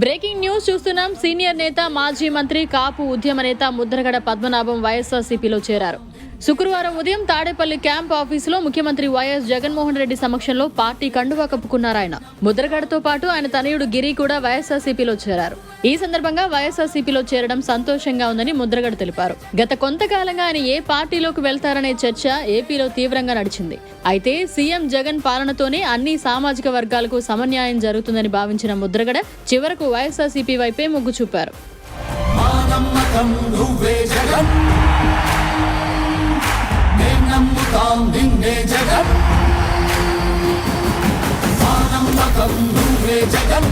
Breaking news చూస్తున్నాం. Senior నేత మాజీ మంత్రి కాపు ఉద్యమ నేత ముద్రగడ పద్మనాభం వైఎస్ఆర్సీపీలో చేరారు. శుక్రవారం ఉదయం తాడేపల్లి క్యాంప్ ఆఫీసులో ముఖ్యమంత్రి వైఎస్ జగన్మోహన్ రెడ్డి సమక్షంలో పార్టీ కండువా కప్పుకున్నారు. ఆయన ముద్రగడతో పాటు ఆయన తనయుడు గిరి కూడా వైఎస్ఆర్సీపీలో చేరారు. ఈ సందర్భంగా వైఎస్ఆర్సీపీలో చేరడం సంతోషంగా ఉందని ముద్రగడ తెలిపారు. గత కొంతకాలంగా ఆయన ఏ పార్టీలోకి వెళ్తారనే చర్చ ఏపీలో తీవ్రంగా నడిచింది. అయితే సీఎం జగన్ పాలనతోనే అన్ని సామాజిక వర్గాలకు సమన్యాయం జరుగుతుందని భావించిన ముద్రగడ చివరకు వైఎస్ఆర్సీపీ వైపే మొగ్గు చూపారు. జగన్